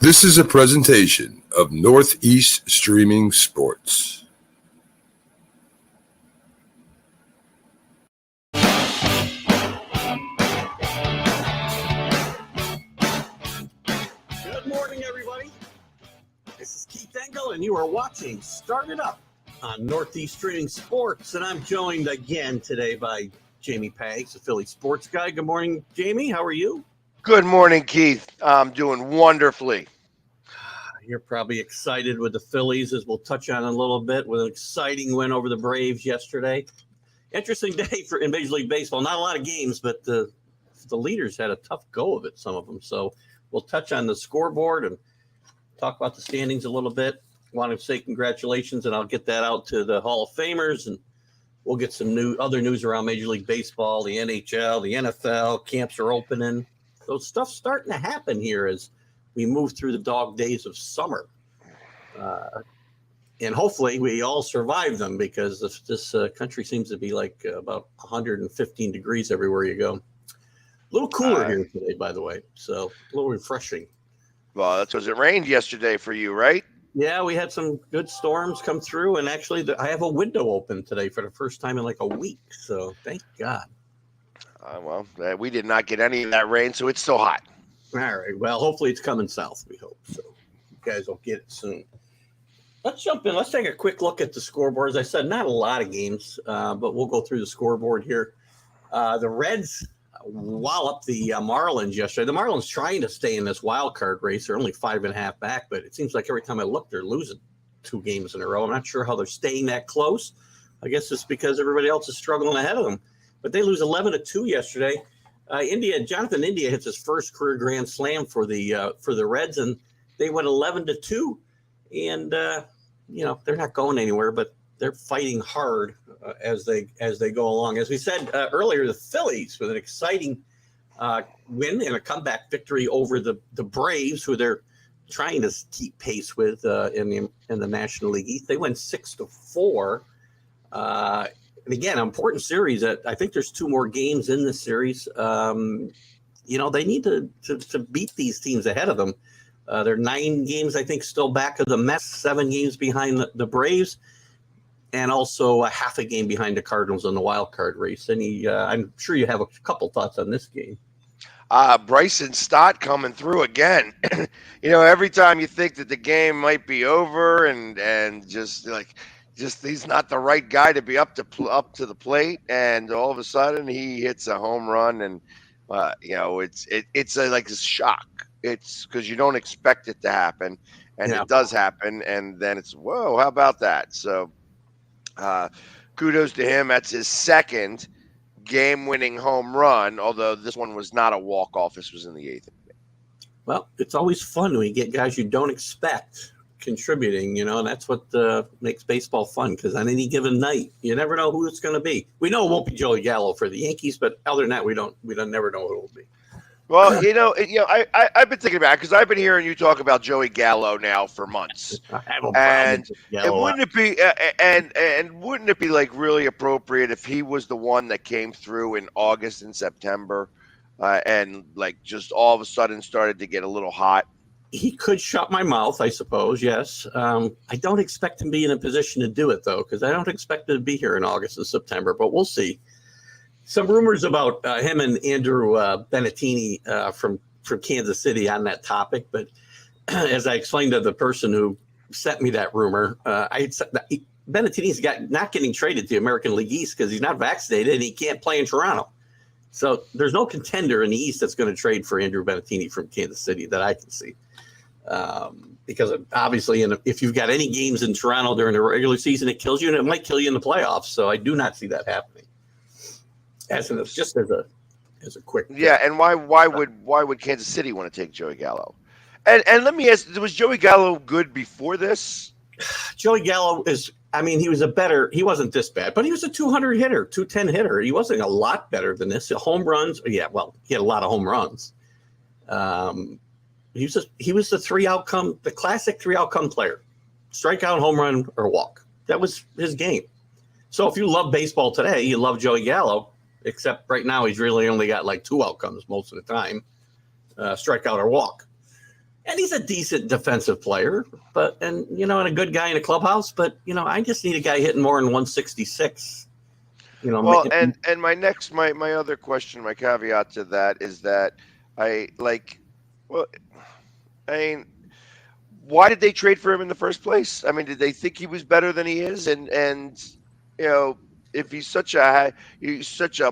This is a presentation of NorthEast Streaming Sports. Good morning, everybody. This is Keith Engel, and you are watching Start It Up on NorthEast Streaming Sports. And I'm joined again today by Jamie Paggs, the Phillies sports guy. Good morning, Jamie. How are you? Good morning, Keith. I'm doing wonderfully. You're probably excited with the Phillies, as we'll touch on in a little bit, with an exciting win over the Braves yesterday. Interesting day in Major League Baseball. Not a lot of games, but the leaders had a tough go of it, some of them. So we'll touch on the scoreboard and talk about the standings a little bit. I want to say congratulations, and I'll get that out to the Hall of Famers, and we'll get some other news around Major League Baseball, the NHL, the NFL. Camps are opening. So stuff's starting to happen here as we move through the dog days of summer. And hopefully we all survive them, because this country seems to be like about 115 degrees everywhere you go. A little cooler here today, by the way, so a little refreshing. Well, that's because it rained yesterday for you, right? Yeah, we had some good storms come through, and actually I have a window open today for the first time in like a week, so thank God. Well, we did not get any of that rain, so it's still hot. All right. Well, hopefully it's coming south, we hope. So you guys will get it soon. Let's jump in. Let's take a quick look at the scoreboard. As I said, not a lot of games, but we'll go through the scoreboard here. The Reds walloped the Marlins yesterday. The Marlins trying to stay in this wild card race. They're only 5.5 back, but it seems like every time I look, they're losing 2 games in a row. I'm not sure how they're staying that close. I guess it's because everybody else is struggling ahead of them. But they lose 11-2 yesterday. Jonathan India hits his first career grand slam for the Reds, and they went 11-2. And they're not going anywhere, but they're fighting hard as they go along. As we said earlier, the Phillies with an exciting win and a comeback victory over the Braves, who they're trying to keep pace with in the National League East. They went 6-4. And again, an important series. I think there's 2 more games in this series. They need to beat these teams ahead of them. They're 9 games, I think, still back of the Mets, 7 games behind the Braves, and also a half a game behind the Cardinals in the wild card race. I'm sure you have a couple thoughts on this game. Bryson Stott coming through again. Every time you think that the game might be over and just he's not the right guy to be up to the plate, and all of a sudden he hits a home run, and it's like a shock. It's because you don't expect it to happen, and It does happen, and then it's, whoa, how about that? So kudos to him. That's his second game-winning home run, although this one was not a walk-off. This was in the 8th. Well, it's always fun when you get guys you don't expect contributing, and that's what makes baseball fun, because on any given night, you never know who it's going to be. We know it won't be Joey Gallo for the Yankees, but other than that, we don't never know who it will be. Well, I've been thinking about it, because I've been hearing you talk about Joey Gallo now for months. I have a problem with Gallo. Wouldn't it be like really appropriate if he was the one that came through in August and September, and like just all of a sudden started to get a little hot? He could shut my mouth, I suppose, yes. I don't expect him to be in a position to do it, though, because I don't expect him to be here in August and September, but we'll see. Some rumors about him and Andrew Benettini from Kansas City on that topic, but as I explained to the person who sent me that rumor, Benettini's not getting traded to the American League East because he's not vaccinated and he can't play in Toronto. So there's no contender in the East that's going to trade for Andrew Benettini from Kansas City that I can see. Because obviously, if you've got any games in Toronto during the regular season, it kills you, and it might kill you in the playoffs. So I do not see that happening. As a quick, and why would Kansas City want to take Joey Gallo? And let me ask, was Joey Gallo good before this? Joey Gallo he wasn't this bad, but he was a 200 hitter, 210 hitter. He wasn't a lot better than this. Home runs, he had a lot of home runs. He was the classic 3 outcome player: strikeout, home run, or walk. That was his game. So if you love baseball today, you love Joey Gallo, except right now he's really only got like 2 outcomes most of the time, strikeout or walk. And he's a decent defensive player, and a good guy in a clubhouse. But I just need a guy hitting more than 166. Well, and my other question, my caveat to that is that I like, well, I mean, why did they trade for him in the first place? I mean, did they think he was better than he is? And you know, if he's such a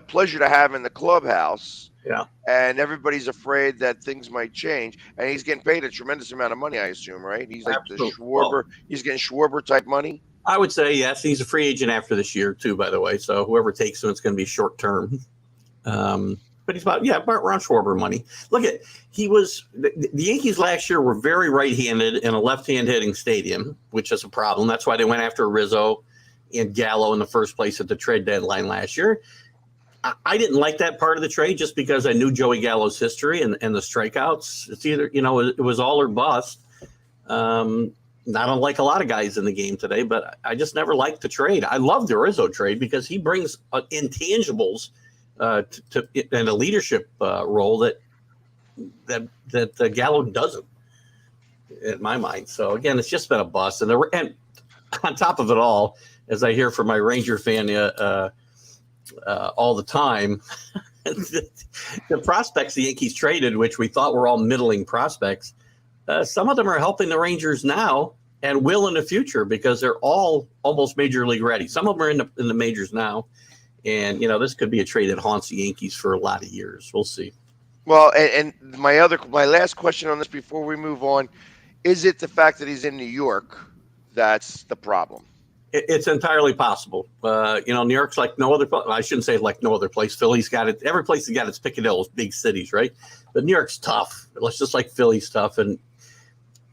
pleasure to have in the clubhouse, Yeah, and everybody's afraid that things might change, and he's getting paid a tremendous amount of money, I assume, right? He's like the absolutely. Schwarber. He's getting Schwarber type money. I would say yes. He's a free agent after this year too, by the way. So whoever takes him, it's going to be short term. But he's about Ron Schwarber money. Look at the Yankees last year were very right-handed in a left-hand hitting stadium, which is a problem. That's why they went after Rizzo and Gallo in the first place at the trade deadline last year. I didn't like that part of the trade just because I knew Joey Gallo's history and the strikeouts. It's either it was all or bust. Not unlike a lot of guys in the game today, but I just never liked the trade. I love the Rizzo trade because he brings intangibles to in a leadership role that Gallo doesn't, in my mind. So again, it's just been a bust. And on top of it all, as I hear from my Ranger fan all the time, the prospects the Yankees traded, which we thought were all middling prospects, some of them are helping the Rangers now and will in the future because they're all almost major league ready. Some of them are in the majors now. And, this could be a trade that haunts the Yankees for a lot of years. We'll see. Well, and my last question on this before we move on, is it the fact that he's in New York that's the problem? It's entirely possible. New York's like no other. I shouldn't say like no other place. Philly's got it. Every place has got its picadillos, big cities, right? But New York's tough. It's just like Philly's tough. And,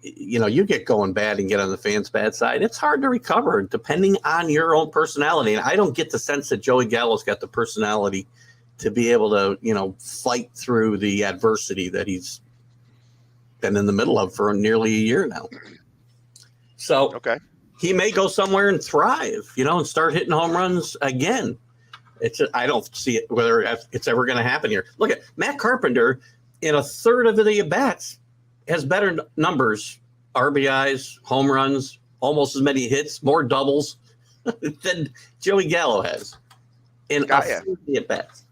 you get going bad and get on the fans' bad side. It's hard to recover depending on your own personality. And I don't get the sense that Joey Gallo's got the personality to be able to, fight through the adversity that he's been in the middle of for nearly a year now. So okay. He may go somewhere and thrive, and start hitting home runs again. I don't see it, whether it's ever going to happen here. Look at Matt Carpenter in a third of the at-bats has better numbers, RBIs, home runs, almost as many hits, more doubles than Joey Gallo has in a third of the at-bats.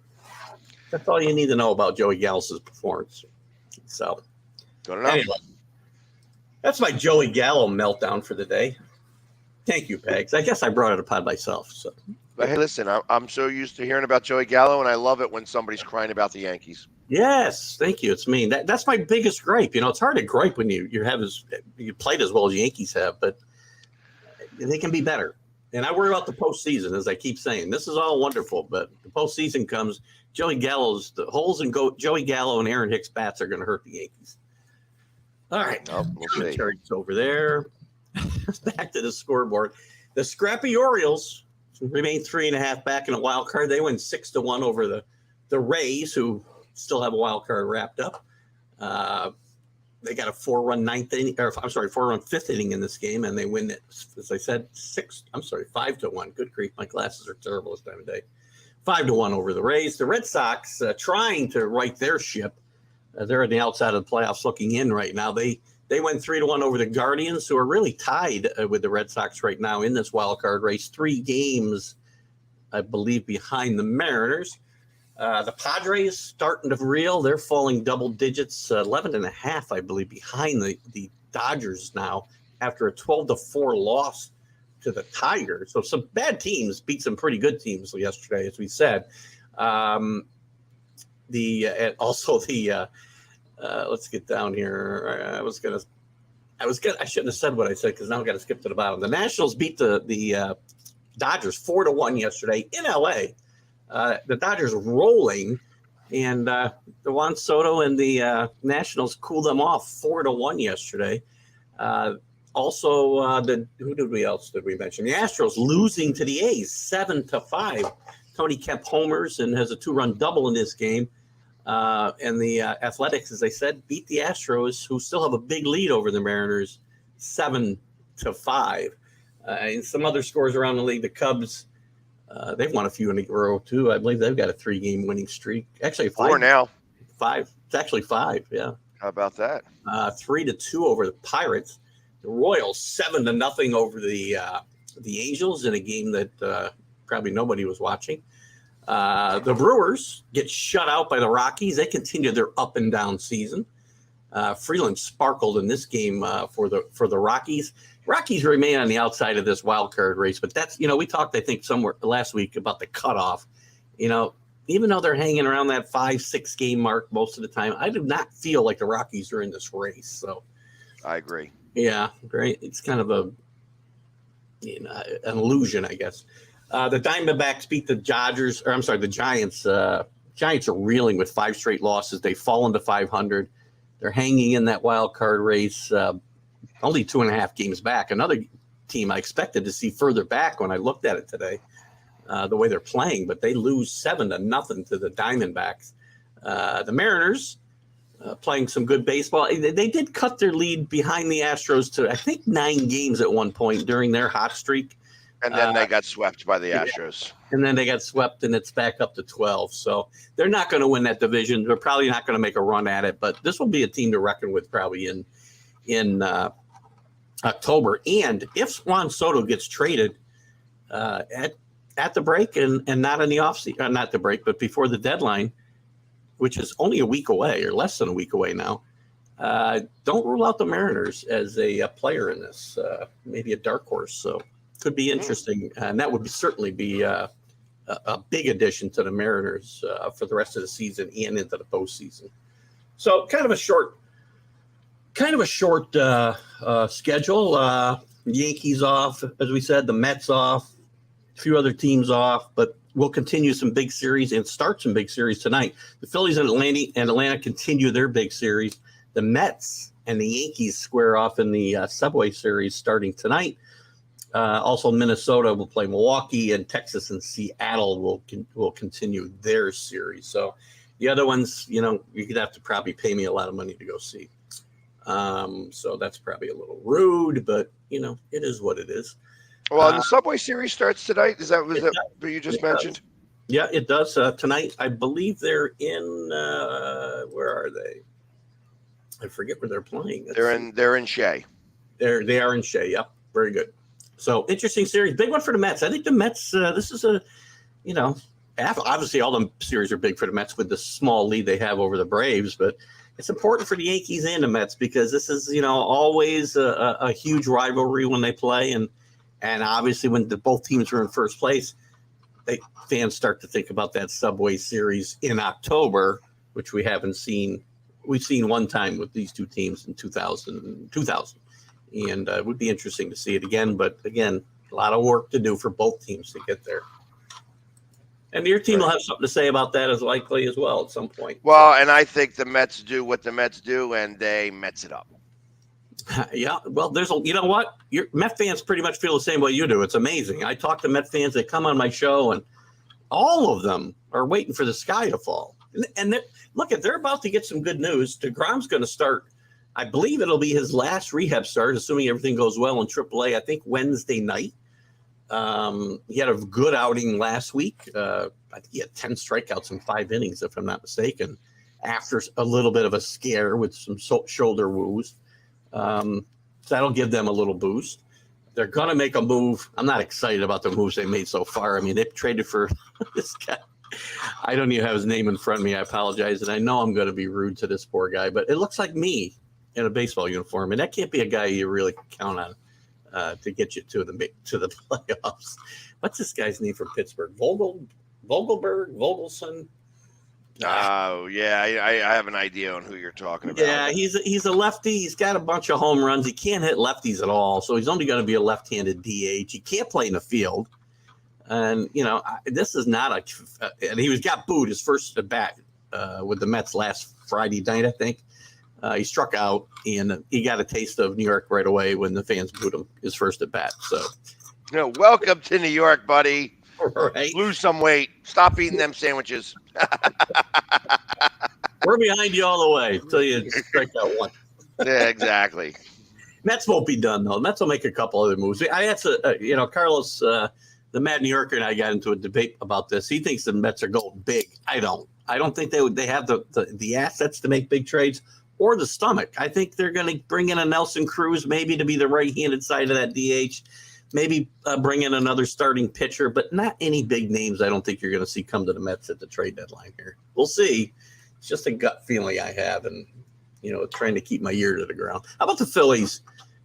That's all you need to know about Joey Gallo's performance. So, anyway, that's my Joey Gallo meltdown for the day. Thank you, Pegs. I guess I brought it upon myself. So, but hey, listen, I'm so used to hearing about Joey Gallo, and I love it when somebody's crying about the Yankees. Yes, thank you. It's me. That's my biggest gripe. It's hard to gripe when you played as well as the Yankees have, but they can be better. And I worry about the postseason, as I keep saying. This is all wonderful, but the postseason comes. The holes in Joey Gallo and Aaron Hicks bats are going to hurt the Yankees. All right, we'll see. It's over there. Back to the scoreboard. The scrappy Orioles remain 3.5 back in a wild card. They win 6-1 over the Rays, who still have a wild card wrapped up. They got a 4-run fifth inning in this game, and they win it, as I said, 5-1. Good grief, my glasses are terrible this time of day. 5-1 over the Rays. The Red Sox trying to right their ship. They're on the outside of the playoffs looking in right now. They went 3-1 over the Guardians, who are really tied with the Red Sox right now in this wild card race. 3 games, I believe, behind the Mariners. The Padres starting to reel. They're falling double digits, 11.5, I believe, behind the Dodgers now after a 12-4 loss to the Tigers. So some bad teams beat some pretty good teams yesterday, as we said. Let's get down here. I shouldn't have said what I said because now I've got to skip to the bottom. The Nationals beat the Dodgers 4-1 yesterday in LA. The Dodgers rolling, and the Juan Soto and the Nationals cooled them off 4-1 yesterday. Who did we mention? The Astros losing to the A's 7-5. Tony Kemp homers and has a 2-run double in this game. And the Athletics, as I said, beat the Astros, who still have a big lead over the Mariners, 7-5. And some other scores around the league, the Cubs, they've won a few in a row too. I believe they've got a 3-game winning streak. Actually, 4 now. 5. It's actually 5. Yeah. How about that? 3-2 over the Pirates. The Royals 7-0 over the Angels in a game that probably nobody was watching. The Brewers get shut out by the Rockies. They continue their up and down season. Freeland sparkled in this game for the Rockies. Rockies remain on the outside of this wild card race, but that's, we talked, I think, somewhere last week about the cutoff. Even though they're hanging around that 5-6 game mark most of the time, I do not feel like the Rockies are in this race. So I agree. Yeah, great. It's kind of an illusion, I guess. The Diamondbacks beat the the Giants. Giants are reeling with 5 straight losses. They've fallen to 500. They're hanging in that wild card race, only 2.5 games back. Another team I expected to see further back when I looked at it today, the way they're playing, but they lose 7-0 to the Diamondbacks. The Mariners playing some good baseball. They did cut their lead behind the Astros to, I think, 9 games at one point during their hot streak. And then they got swept by the Astros. And then they got swept, and it's back up to 12. So they're not going to win that division. They're probably not going to make a run at it, but this will be a team to reckon with probably in October. And if Juan Soto gets traded at the break and not in the offseason, not the break, but before the deadline, which is only a week away or less than a week away now, don't rule out the Mariners as a player in this, maybe a dark horse. So could be interesting. And that would certainly be a big addition to the Mariners for the rest of the season and into the postseason. So kind of a short schedule. Yankees off, as we said, the Mets off, a few other teams off, but we'll continue some big series and start some big series tonight. The Phillies and Atlanta continue their big series. The Mets and the Yankees square off in the Subway Series starting tonight. Also, Minnesota will play Milwaukee, and Texas and Seattle will continue their series. So the other ones, you could have to probably pay me a lot of money to go see. So that's probably a little rude, but it is what it is. Well, and the Subway Series starts tonight. Was that what you just mentioned? Yeah, it does. Tonight, I believe they're in. Where are they? I forget where they're playing. They're in Shea. They are in Shea. Yep, very good. So interesting series, big one for the Mets. I think the Mets. This is obviously all the series are big for the Mets with the small lead they have over the Braves, but it's important for the Yankees and the Mets because this is always a huge rivalry when they play, and obviously when both teams are in first place, fans start to think about that Subway Series in October, which we haven't seen. We've seen one time with these two teams in 2000. And it would be interesting to see it again. But again, a lot of work to do for both teams to get there. And your team will have something to say about that as likely as well at some point. Well, and I think the Mets do what the Mets do, and they Mets it up. Yeah, well, what? Your Met fans pretty much feel the same way you do. It's amazing. I talk to Met fans that come on my show, and all of them are waiting for the sky to fall. And they're about to get some good news. DeGrom's going to start. I believe it'll be his last rehab start, assuming everything goes well in AAA, I think Wednesday night. He had a good outing last week. I think he had 10 strikeouts in 5 innings, if I'm not mistaken, after a little bit of a scare with some shoulder woos. So that'll give them a little boost. They're going to make a move. I'm not excited about the moves they made so far. I mean, they've traded for this guy. I don't even have his name in front of me. I apologize. And I know I'm going to be rude to this poor guy, but it looks like me in a baseball uniform. And that can't be a guy you really can count on to get you to the playoffs. What's this guy's name from Pittsburgh? Vogelson? Oh, yeah. I have an idea on who you're talking about. Yeah, he's a lefty. He's got a bunch of home runs. He can't hit lefties at all, so he's only going to be a left-handed DH. He can't play in the field. And, this is not and he got booed his first at bat with the Mets last Friday night, I think. He struck out, and he got a taste of New York right away when the fans booed him his first at bat. So, welcome to New York, buddy. Right. Lose some weight. Stop eating them sandwiches. We're behind you all the way until you strike out one. Yeah, exactly. Mets won't be done, though. Mets will make a couple other moves. I had to, Carlos, the Mad New Yorker, and I got into a debate about this. He thinks the Mets are going big. I don't think they have the assets to make big trades or the stomach. I think they're going to bring in a Nelson Cruz maybe to be the right-handed side of that DH. Maybe bring in another starting pitcher, but not any big names I don't think you're going to see come to the Mets at the trade deadline here. We'll see. It's just a gut feeling I have, and, trying to keep my ear to the ground. How about the Phillies?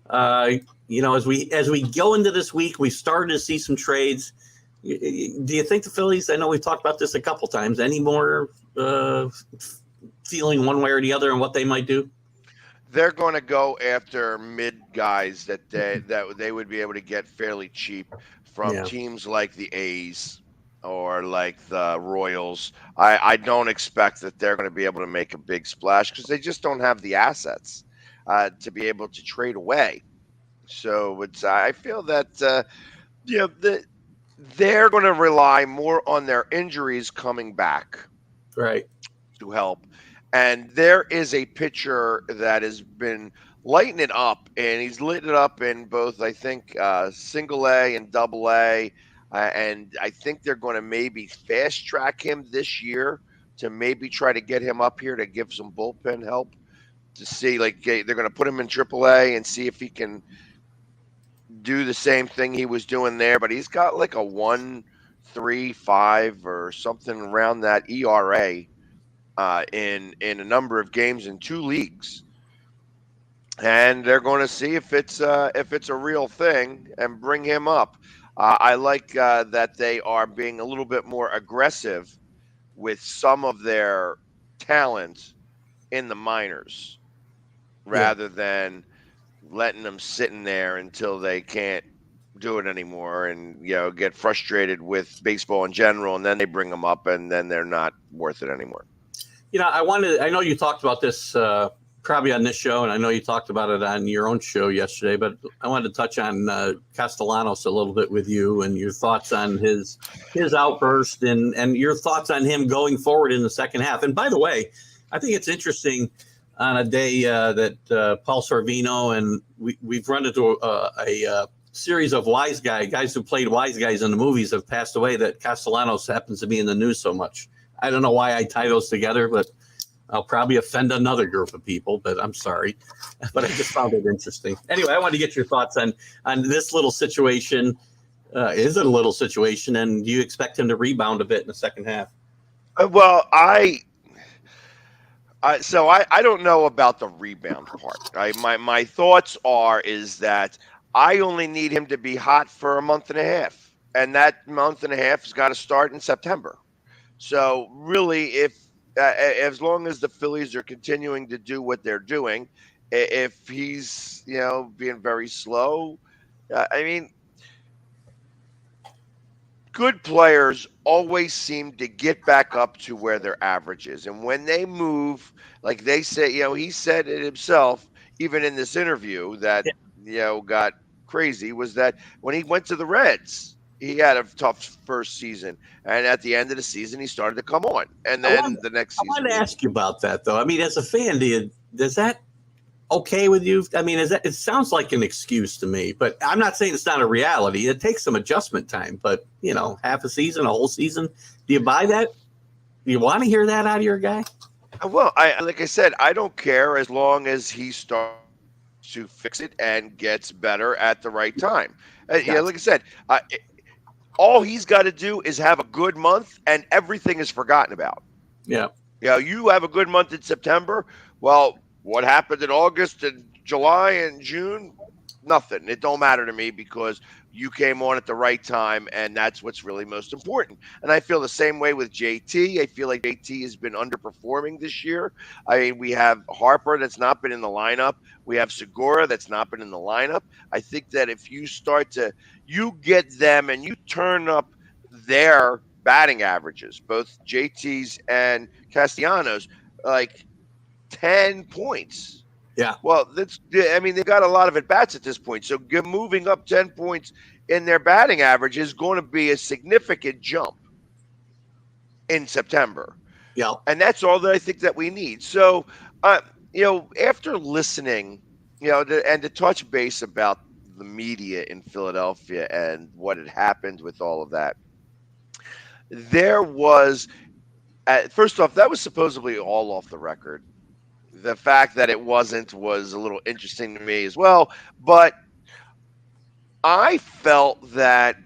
As we go into this week, we started to see some trades. Do you think the Phillies, I know we've talked about this a couple times, any more feeling one way or the other on what they might do? They're going to go after mid guys that they would be able to get fairly cheap from teams like the A's or like the Royals. I don't expect that they're going to be able to make a big splash because they just don't have the assets to be able to trade away. So I feel that they're going to rely more on their injuries coming back, right, to help. And there is a pitcher that has been lighting it up, and he's lit it up in both, I think, single A and double A. And I think they're going to maybe fast track him this year to maybe try to get him up here to give some bullpen help to see, they're going to put him in triple A and see if he can do the same thing he was doing there. But he's got like a 1.35 or something around that ERA. In a number of games in 2 leagues, and they're going to see if it's a real thing and bring him up. I like that they are being a little bit more aggressive with some of their talent in the minors, rather than letting them sitting there until they can't do it anymore and get frustrated with baseball in general, and then they bring them up and then they're not worth it anymore. I know you talked about this probably on this show, and I know you talked about it on your own show yesterday, but I wanted to touch on Castellanos a little bit with you and your thoughts on his outburst and your thoughts on him going forward in the second half. And by the way, I think it's interesting on a day that Paul Sorvino and we've run into a series of guys who played wise guys in the movies have passed away, that Castellanos happens to be in the news so much. I don't know why I tie those together, but I'll probably offend another group of people, but I'm sorry. But I just found it interesting. Anyway, I wanted to get your thoughts on this little situation. Is it a little situation, and do you expect him to rebound a bit in the second half? Well, I don't know about the rebound part. My thoughts is that I only need him to be hot for a month and a half, and that month and a half has got to start in September. So really, if as long as the Phillies are continuing to do what they're doing, if he's being very slow, good players always seem to get back up to where their average is, and when they move, like they say, he said it himself, even in this interview that got crazy, was that when he went to the Reds, he had a tough first season, and at the end of the season, he started to come on. And then the next season, I wanted to ask you about that, though. I mean, as a fan, is that okay with you? I mean, it sounds like an excuse to me, but I'm not saying it's not a reality. It takes some adjustment time, but half a season, a whole season. Do you buy that? Do you want to hear that out of your guy? Well, like I said, I don't care as long as he starts to fix it and gets better at the right time. Like I said, all he's got to do is have a good month, and everything is forgotten about. Yeah. You have a good month in September. Well, what happened in August and July and June? Nothing. It don't matter to me because you came on at the right time, and that's what's really most important. And I feel the same way with JT. I feel like JT has been underperforming this year. I mean, we have Harper that's not been in the lineup. We have Segura that's not been in the lineup. I think that if you get them and you turn up their batting averages, both JT's and Castellanos, like 10 points. Yeah. Well, they've got a lot of at-bats at this point. So moving up 10 points in their batting average is going to be a significant jump in September. Yeah. And that's all that I think that we need. So, after listening, and to touch base about the media in Philadelphia and what had happened with all of that, there was, first off, that was supposedly all off the record. The fact that it wasn't was a little interesting to me as well. But I felt that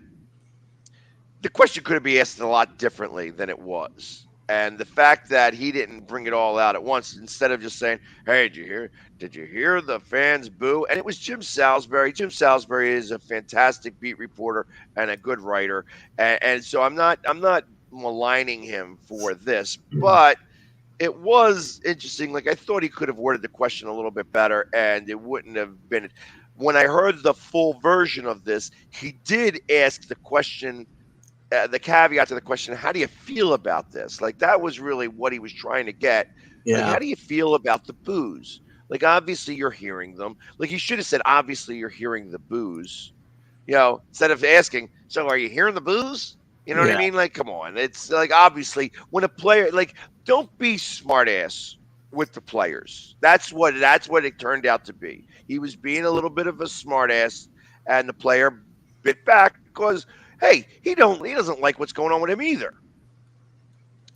the question could have been asked a lot differently than it was. And the fact that he didn't bring it all out at once, instead of just saying, "Hey, did you hear? Did you hear the fans boo?" And it was Jim Salisbury. Jim Salisbury is a fantastic beat reporter and a good writer, and so I'm not maligning him for this, but it was interesting. Like I thought he could have worded the question a little bit better, and it wouldn't have been. When I heard the full version of this, he did ask the question, the caveat to the question, how do you feel about this? Like that was really what he was trying to get. Like, Yeah. how do you feel about the boos? Like, obviously you're hearing them. Like he should have said, obviously you're hearing the boos. Instead of asking, so are you hearing the boos? You know what I Yeah. mean? Like, come on. It's like obviously when a player like don't be smart ass with the players. That's what it turned out to be. He was being a little bit of a smart ass, and the player bit back because hey, he doesn't like what's going on with him either.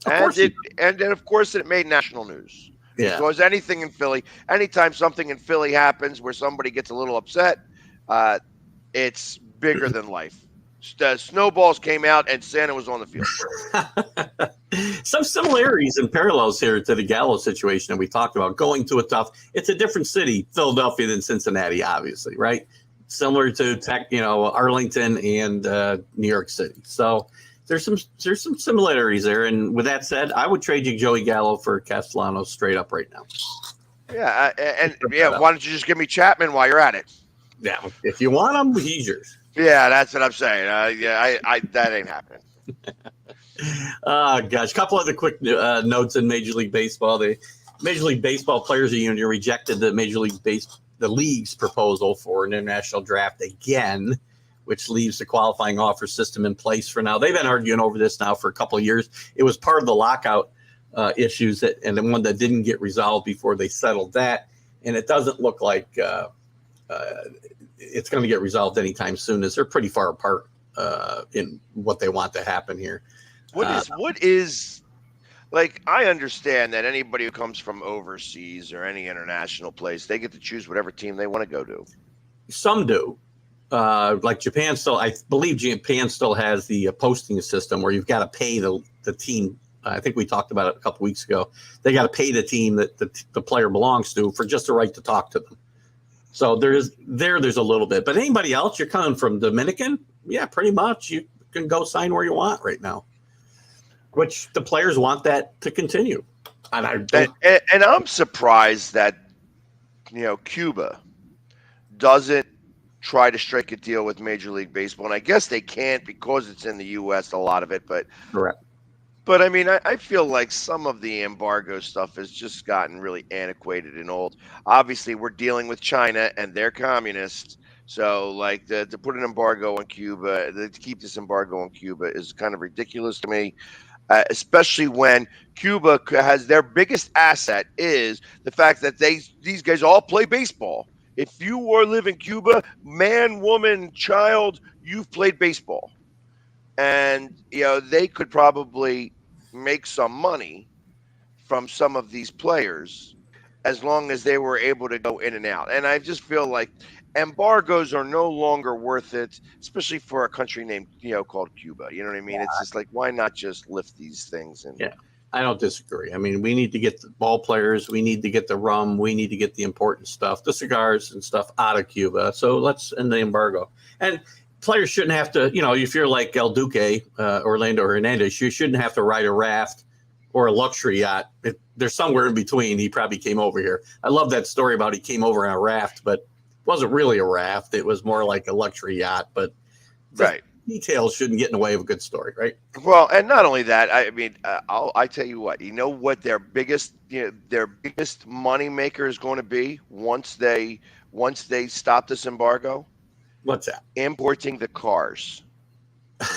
Of And course you it do. and then of course it made national news Yeah. because anything in Philly, anytime something in Philly happens where somebody gets a little upset, uh, it's bigger than life. Snowballs came out and Santa was on the field. Some similarities and parallels here to the Gallo situation that we talked about. Going to a tough, it's a different city, Philadelphia, than Cincinnati, obviously, right? Similar to Arlington and New York City. So there's some similarities there. And with that said, I would trade you Joey Gallo for Castellanos straight up right now. Yeah, and yeah, why don't you just give me Chapman while you're at it? Yeah, if you want him, he's yours. Yeah, that's what I'm saying. Yeah, I that ain't happening. Gosh, a couple other quick notes in Major League Baseball. The Major League Baseball Players Union rejected the the league's proposal for an international draft again, which leaves the qualifying offer system in place for now. They've been arguing over this now for a couple of years. It was part of the lockout issues and the one that didn't get resolved before they settled that. And it doesn't look like it's going to get resolved anytime soon, as they're pretty far apart in what they want to happen here. What is like I understand that anybody who comes from overseas or any international place, they get to choose whatever team they want to go to. Some do. Like Japan still, I believe Japan still has the posting system where you've got to pay the team. I think we talked about it a couple weeks ago. They got to pay the team that the player belongs to for just the right to talk to them. So there's a little bit, but anybody else, you're coming from Dominican, yeah, pretty much you can go sign where you want right now, which the players want that to continue. And I'm surprised that Cuba doesn't try to strike a deal with Major League Baseball, and I guess they can't because it's in the U.S. a lot of it, but correct. But I mean, I feel like some of the embargo stuff has just gotten really antiquated and old. Obviously, we're dealing with China and they're communists. So, like, to put an embargo on Cuba, to keep this embargo on Cuba is kind of ridiculous to me, especially when Cuba has their biggest asset is the fact that these guys all play baseball. If you live in Cuba, man, woman, child, you've played baseball. And, they could probably make some money from some of these players as long as they were able to go in and out. And I just feel like embargoes are no longer worth it, especially for a country named, called Cuba. You know what I mean? It's just like, why not just lift these things? And Yeah, I don't disagree. I mean, we need to get the ball players, we need to get the rum, we need to get the important stuff, the cigars and stuff out of Cuba. So let's end the embargo. And players shouldn't have to, if you're like El Duque, Orlando Hernandez, you shouldn't have to ride a raft or a luxury yacht. There's somewhere in between. He probably came over here. I love that story about he came over on a raft, but it wasn't really a raft. It was more like a luxury yacht, but right. Details shouldn't get in the way of a good story, right? Well, and not only that, I mean, I tell you what their biggest money maker is going to be once they stop this embargo. What's that? Importing the cars.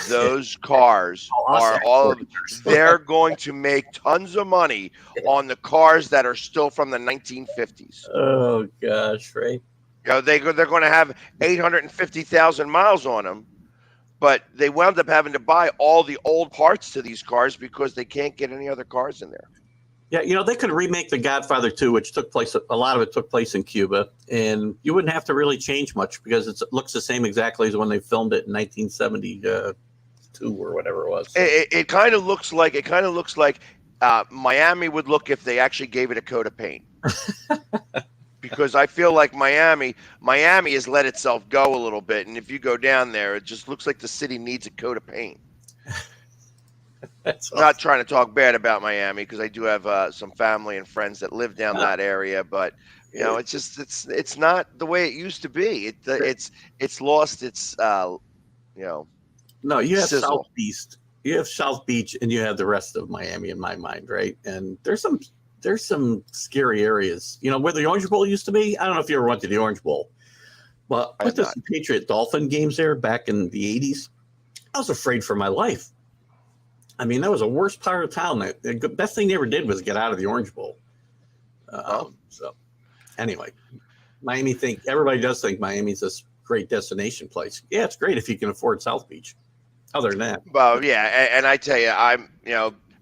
Those cars are they're going to make tons of money on the cars that are still from the 1950s. Oh gosh, right. They're going to have 850,000 miles on them, but they wound up having to buy all the old parts to these cars because they can't get any other cars in there. Yeah, they could remake The Godfather 2, which a lot of it took place in Cuba, and you wouldn't have to really change much because it looks the same exactly as when they filmed it in 1972 or whatever it was. So. It kind of looks like Miami would look if they actually gave it a coat of paint. Because I feel like Miami has let itself go a little bit, and if you go down there, it just looks like the city needs a coat of paint. That's I'm not trying to talk bad about Miami because I do have some family and friends that live down that area, but it's just it's not the way it used to be. It's lost its No, you have sizzle. South Beach. You have South Beach, and you have the rest of Miami in my mind, right? And there's some scary areas. Where the Orange Bowl used to be. I don't know if you ever went to the Orange Bowl, but I went to some Patriot Dolphin games there back in the 80s. I was afraid for my life. I mean, that was the worst part of town. The best thing they ever did was get out of the Orange Bowl. So, anyway, everybody does think Miami's this great destination place. Yeah, it's great if you can afford South Beach. Other than that, well, yeah, and I tell you, I'm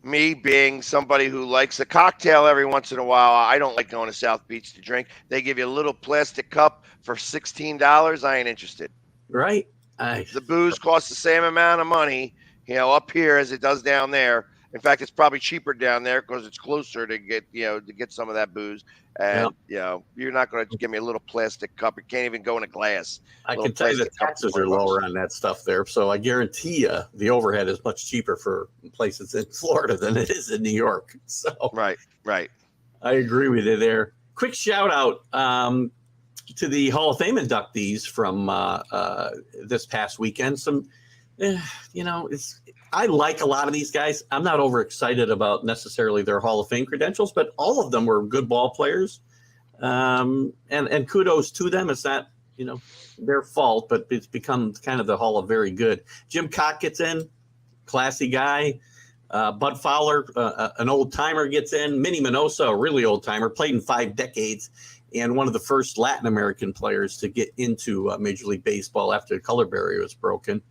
me being somebody who likes a cocktail every once in a while, I don't like going to South Beach to drink. They give you a little plastic cup for $16. I ain't interested. Right? The booze costs the same amount of money, up here as it does down there. In fact, it's probably cheaper down there because it's closer to get some of that booze. And you're not going to give me a little plastic cup. You can't even go in a glass. I can tell you the taxes are lower on that stuff there. So I guarantee you the overhead is much cheaper for places in Florida than it is in New York. So right. I agree with you there. Quick shout out to the Hall of Fame inductees from this past weekend. I like a lot of these guys. I'm not overexcited about necessarily their Hall of Fame credentials, but all of them were good ball players. And kudos to them. It's not, their fault, but it's become kind of the Hall of Very Good. Jim Cock gets in, classy guy. Bud Fowler, an old timer, gets in. Minnie Minoso, a really old timer, played in 5 decades, and one of the first Latin American players to get into Major League Baseball after the color barrier was broken,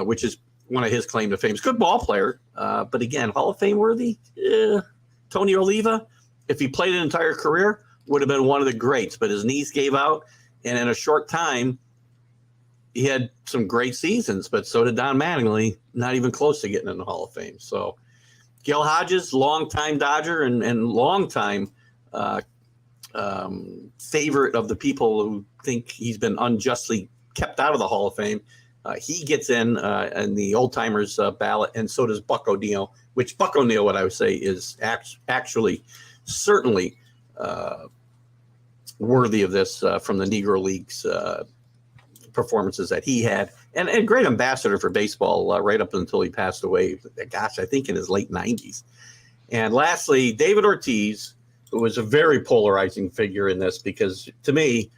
which is one of his claim to fame. He's a good ball player, but again, Hall of Fame worthy. Tony Oliva, if he played an entire career, would have been one of the greats, but his knees gave out, and in a short time, he had some great seasons, but so did Don Mattingly, not even close to getting in the Hall of Fame. So Gil Hodges, longtime Dodger and longtime favorite of the people who think he's been unjustly kept out of the Hall of Fame. He gets in the old timers ballot, and so does Buck O'Neil, which Buck O'Neil, what I would say, is actually certainly worthy of this from the Negro Leagues performances that he had, and great ambassador for baseball right up until he passed away. Gosh, I think in his late 90s. And lastly, David Ortiz, who was a very polarizing figure in this, because to me,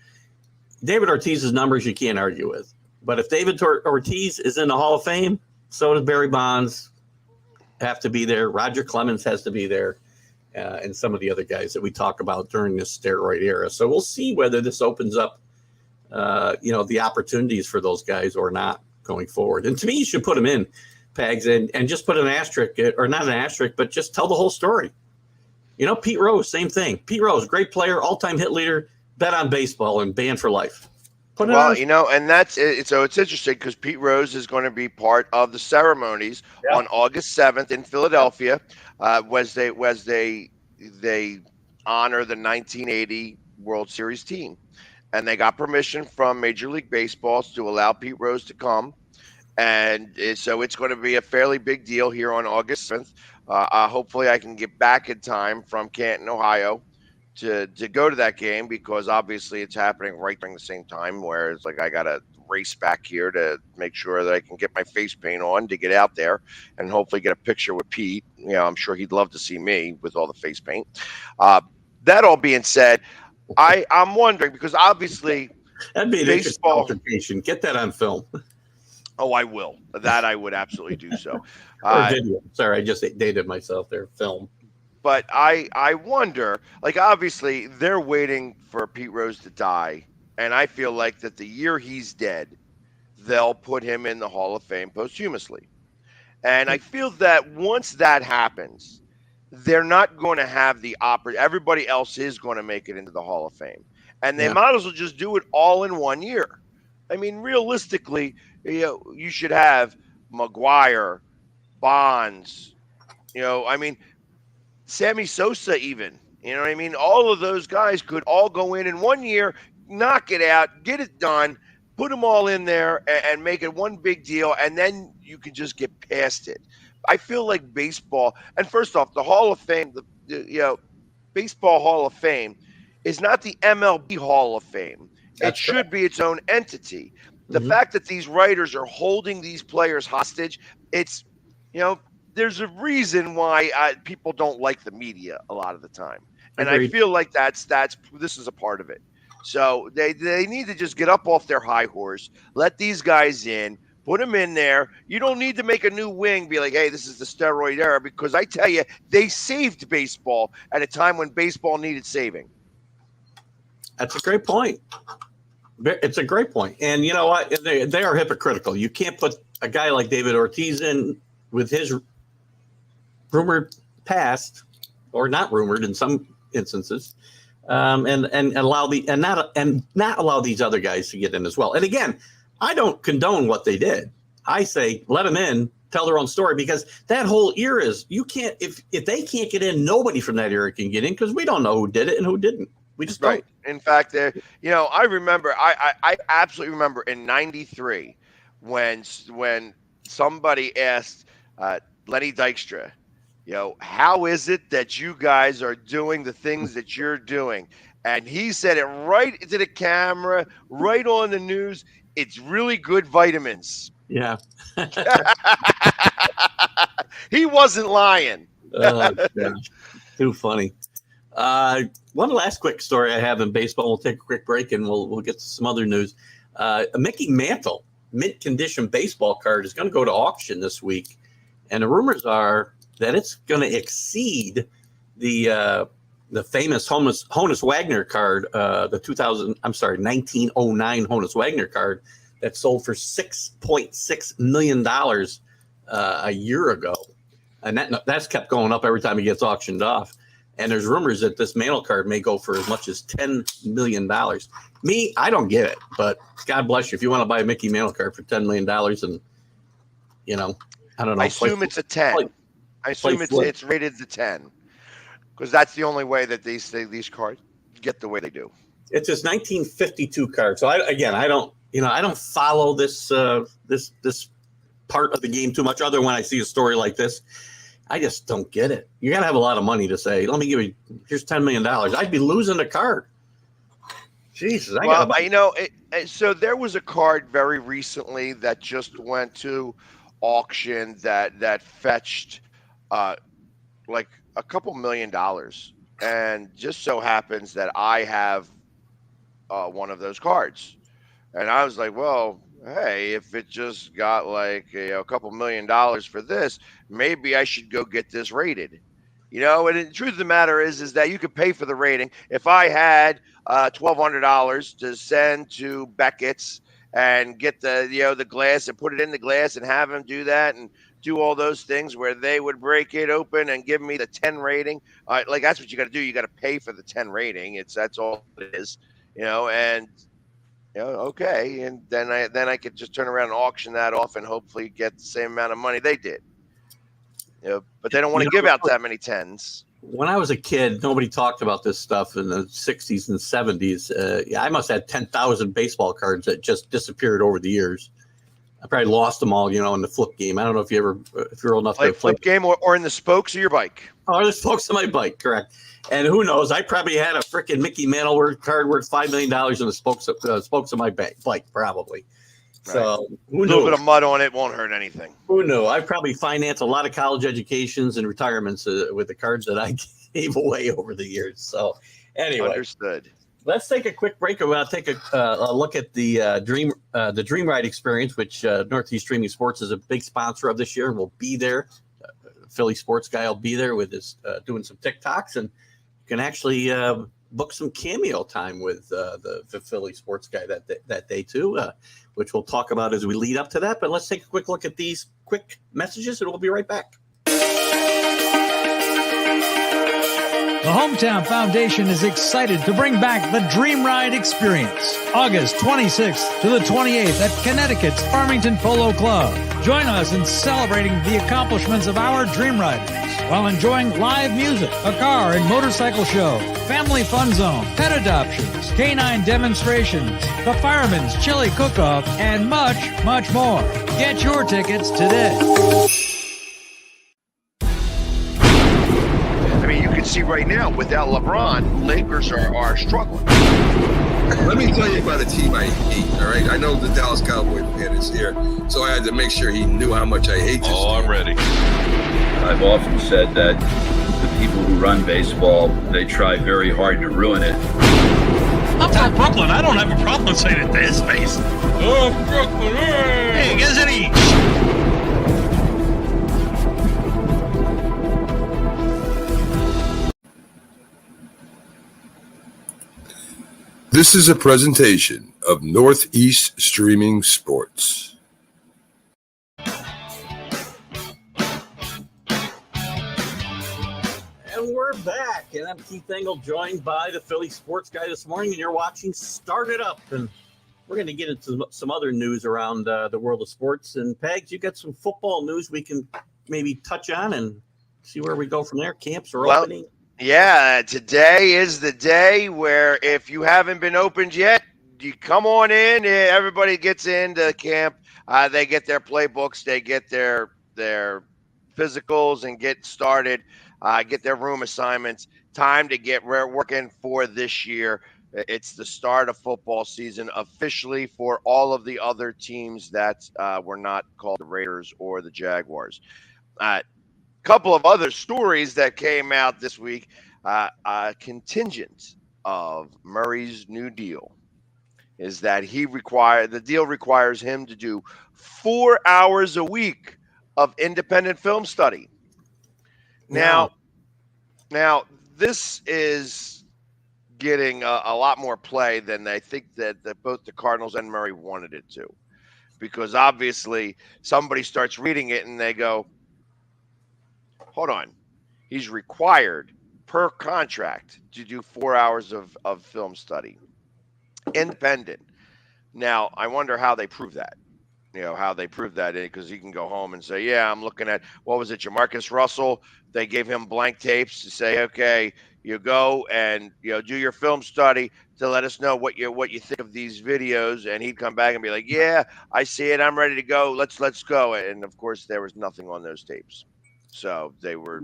David Ortiz's numbers you can't argue with. But if David Ortiz is in the Hall of Fame, so does Barry Bonds have to be there. Roger Clemens has to be there, and some of the other guys that we talk about during this steroid era. So we'll see whether this opens up, the opportunities for those guys or not going forward. And to me, you should put them in, Pags, and just put an asterisk, or not an asterisk, but just tell the whole story. Pete Rose, same thing. Pete Rose, great player, all-time hit leader, bet on baseball and banned for life. And that's it. So it's interesting because Pete Rose is going to be part of the ceremonies on August 7th in Philadelphia, was they honor the 1980 World Series team, and they got permission from Major League Baseball to allow Pete Rose to come, and so it's going to be a fairly big deal here on August 7th. Hopefully, I can get back in time from Canton, Ohio, to go to that game, because obviously it's happening right during the same time, where it's like I got to race back here to make sure that I can get my face paint on to get out there and hopefully get a picture with Pete. I'm sure he'd love to see me with all the face paint. That all being said, I'm wondering, because obviously that'd be an interesting altercation. Get that on film. Oh, I will. That I would absolutely do so. Or video. Sorry, I just dated myself there. Film. But I wonder, like, obviously they're waiting for Pete Rose to die, and I feel like that the year he's dead, they'll put him in the Hall of Fame posthumously. And I feel that once that happens, they're not going to have the opportunity. Everybody else is going to make it into the Hall of Fame, and they Yeah. might as well just do it all in 1 year. I mean, realistically, you should have McGuire, Bonds. I mean, Sammy Sosa, even. You know what I mean? All of those guys could all go in 1 year, knock it out, get it done, put them all in there, and make it one big deal, and then you can just get past it. I feel like baseball, and first off, the Hall of Fame, Baseball Hall of Fame is not the MLB Hall of Fame. It That's should correct. be its own entity. The Mhm. fact that these writers are holding these players hostage, it's, there's a reason why people don't like the media a lot of the time, and I Agreed. feel like this is a part of it. So they need to just get up off their high horse, let these guys in, put them in there. You don't need to make a new wing, be like, hey, this is the steroid era, because I tell you, they saved baseball at a time when baseball needed saving. That's a great point. It's a great point. And you know what? They are hypocritical. You can't put a guy like David Ortiz in with his rumored past, or not rumored in some instances, and allow not allow these other guys to get in as well. And again, I don't condone what they did. I say let them in, tell their own story, because that whole era is, you can't, if they can't get in, nobody from that era can get in, because we don't know who did it and who didn't. We just Right. don't. In fact, I remember, I absolutely remember in '93 when somebody asked Lenny Dykstra, how is it that you guys are doing the things that you're doing? And he said it right into the camera, right on the news. It's really good vitamins. Yeah. He wasn't lying. Yeah. Too funny. One last quick story I have in baseball. We'll take a quick break and we'll get to some other news. A Mickey Mantle mint condition baseball card is going to go to auction this week, and the rumors are that it's going to exceed the famous Honus Wagner card, the 1909 Honus Wagner card that sold for $6.6 million a year ago, and that's kept going up every time it gets auctioned off. And there's rumors that this Mantle card may go for as much as $10 million. Me, I don't get it, but God bless you if you want to buy a Mickey Mantle card for $10 million. And I don't know. I assume it's a 10. I assume it's rated the 10, because that's the only way that these cards get the way they do. It's this 1952 card. So I don't follow this part of the game too much, other than when I see a story like this. I just don't get it. You got to have a lot of money to say, let me give you, here's $10 million. I'd be losing the card. Jesus. So there was a card very recently that just went to auction that fetched like a couple $1 million. And just so happens that I have one of those cards. And I was like, well, hey, if it just got like a couple $1 million for this, maybe I should go get this rated. And the truth of the matter is that you could pay for the rating. If I had $1,200 to send to Beckett's and get the glass and put it in the glass and have them do that and do all those things where they would break it open and give me the 10 rating, like that's what you got to do. You got to pay for the 10 rating. That's all it is, and. Okay, and then I could just turn around and auction that off and hopefully get the same amount of money they did. But they don't want to give out that many 10s. When I was a kid, nobody talked about this stuff in the 60s and 70s. I must have had 10,000 baseball cards that just disappeared over the years. I probably lost them all, in the flip game. I don't know if you're old enough to play flip game or in the spokes of your bike. Oh, the spokes of my bike, correct. And who knows? I probably had a freaking Mickey Mantle card worth $5 million in the spokes of my bike, probably. Right. So who knew? A little bit of mud on it won't hurt anything. Who knew? I probably financed a lot of college educations and retirements with the cards that I gave away over the years. So anyway, understood. Let's take a quick break. We'll take a look at the Dream Ride experience, which Northeast Streaming Sports is a big sponsor of this year, and we'll be there. Philly sports guy will be there with his doing some TikToks, and you can actually book some cameo time with the Philly sports guy that day too, which we'll talk about as we lead up to that. But let's take a quick look at these quick messages, and we'll be right back. The Hometown Foundation is excited to bring back the Dream Ride experience, August 26th to the 28th at Connecticut's Farmington Polo Club. Join us in celebrating the accomplishments of our Dream Riders while enjoying live music, a car and motorcycle show, family fun zone, pet adoptions, canine demonstrations, the Fireman's Chili Cook-Off, and much, much more. Get your tickets today. I mean, you can see right now, without LeBron, Lakers are struggling. Let me tell you about a team I hate, all right? I know the Dallas Cowboy fan is here, so I had to make sure he knew how much I hate this team. I'm ready. I've often said that the people who run baseball, they try very hard to ruin it. I'm from Brooklyn. I don't have a problem saying it to his face. Oh, Brooklyn. Hey, get it each. This is a presentation of NorthEast Streaming Sports. And we're back, and I'm Keith Engel, joined by the Philly sports guy this morning, and you're watching Start It Up. And we're going to get into some other news around the world of sports. And Pags, you got some football news we can maybe touch on and see where we go from there. Camps are opening. Yeah, today is the day where if you haven't been opened yet, you come on in. Everybody gets into camp. They get their playbooks. They get their physicals and get started. Get their room assignments. Time to get working for this year. It's the start of football season officially for all of the other teams that were not called the Raiders or the Jaguars. Couple of other stories that came out this week. A contingent of Murray's new deal is that the deal requires him to do 4 hours a week of independent film study. Now, this is getting a lot more play than I think that both the Cardinals and Murray wanted it to, because obviously somebody starts reading it and they go, hold on, he's required per contract to do 4 hours of film study, independent. Now, I wonder how they prove that. How they prove that, because he can go home and say, yeah, I'm looking at, what was it, Jamarcus Russell? They gave him blank tapes to say, okay, you go and do your film study to let us know what you think of these videos, and he'd come back and be like, yeah, I see it, I'm ready to go, let's go. And of course, there was nothing on those tapes. So they were,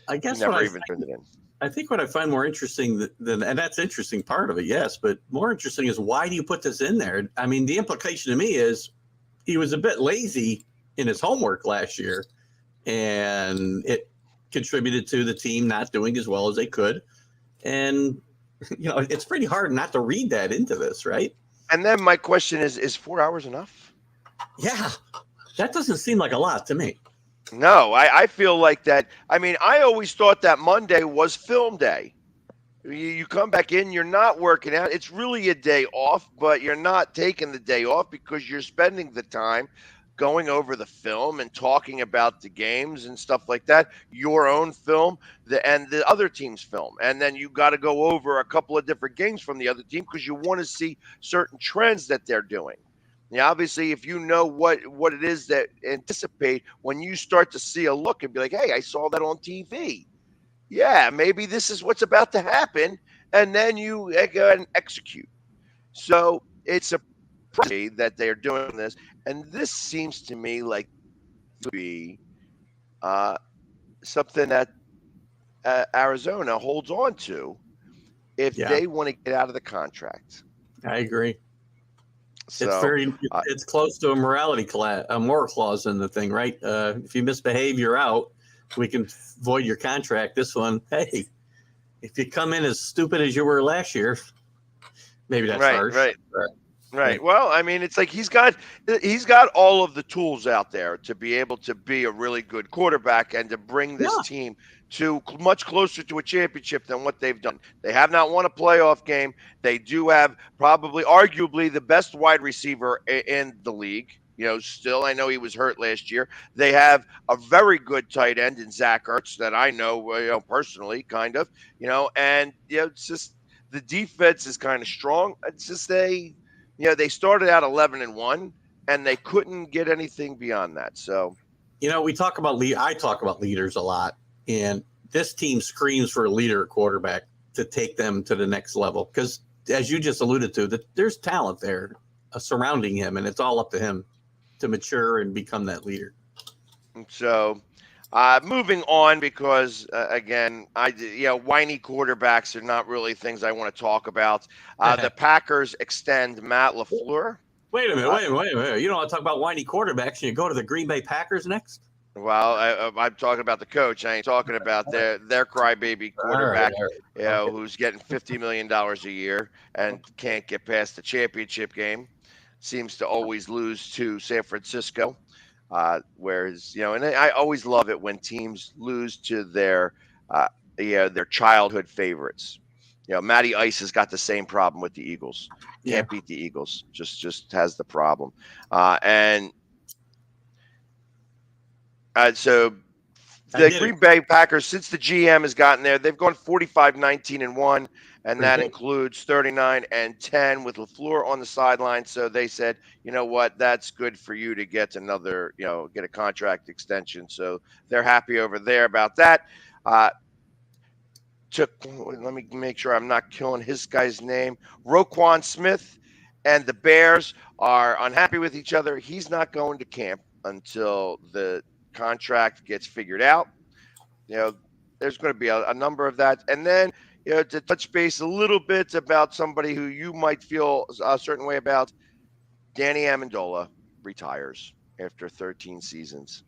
I guess never even turned it in. I think what I find more interesting than, and that's interesting part of it, yes, but more interesting is, why do you put this in there? I mean, the implication to me is he was a bit lazy in his homework last year, and it contributed to the team not doing as well as they could. And, it's pretty hard not to read that into this, right? And then my question is 4 hours enough? Yeah, that doesn't seem like a lot to me. No, I feel like that. I mean, I always thought that Monday was film day. You come back in, you're not working out. It's really a day off, but you're not taking the day off because you're spending the time going over the film and talking about the games and stuff like that, your own film and the other team's film. And then you got to go over a couple of different games from the other team because you want to see certain trends that they're doing. Now, obviously, if you know what it is that anticipate, when you start to see a look and be like, hey, I saw that on TV. Yeah, maybe this is what's about to happen. And then you go and execute. So it's a priority that they're doing this. And this seems to me like to be something that Arizona holds on to if they want to get out of the contract. I agree. So, it's close to a moral clause in the thing, right? If you misbehave, you're out. We can void your contract. This one, hey, if you come in as stupid as you were last year, maybe that's harsh. Right. Well, I mean, it's like he's got all of the tools out there to be able to be a really good quarterback and to bring this team to much closer to a championship than what they've done. They have not won a playoff game. They do have probably, arguably, the best wide receiver in the league. still. I know he was hurt last year. They have a very good tight end in Zach Ertz that I know, personally, kind of, and it's just the defense is kind of strong. It's just they started out 11-1, and they couldn't get anything beyond that. So, we talk about I talk about leaders a lot, and this team screams for a leader quarterback to take them to the next level because, as you just alluded to, that there's talent there surrounding him, and it's all up to him to mature and become that leader. So, moving on because again, whiny quarterbacks are not really things I want to talk about. The Packers extend Matt LaFleur. Wait a minute. You don't want to talk about whiny quarterbacks and you go to the Green Bay Packers next? Well, I'm talking about the coach. I ain't talking about their crybaby quarterback, all right. who's getting $50 million a year and can't get past the championship game. Seems to always lose to San Francisco. Whereas, and I always love it when teams lose to their childhood favorites. Matty Ice has got the same problem with the Eagles. Can't beat the Eagles. Just has the problem. So the Green Bay Packers, since the GM has gotten there, they've gone 45-19-1, and that includes 39-10 with LaFleur on the sideline. So they said, you know what, that's good for you to get another, get a contract extension. So they're happy over there about that. Let me make sure I'm not killing his guy's name. Roquan Smith and the Bears are unhappy with each other. He's not going to camp until the contract gets figured out. There's going to be a number of that. And then, to touch base a little bit about somebody who you might feel a certain way about, Danny Amendola retires after 13 seasons.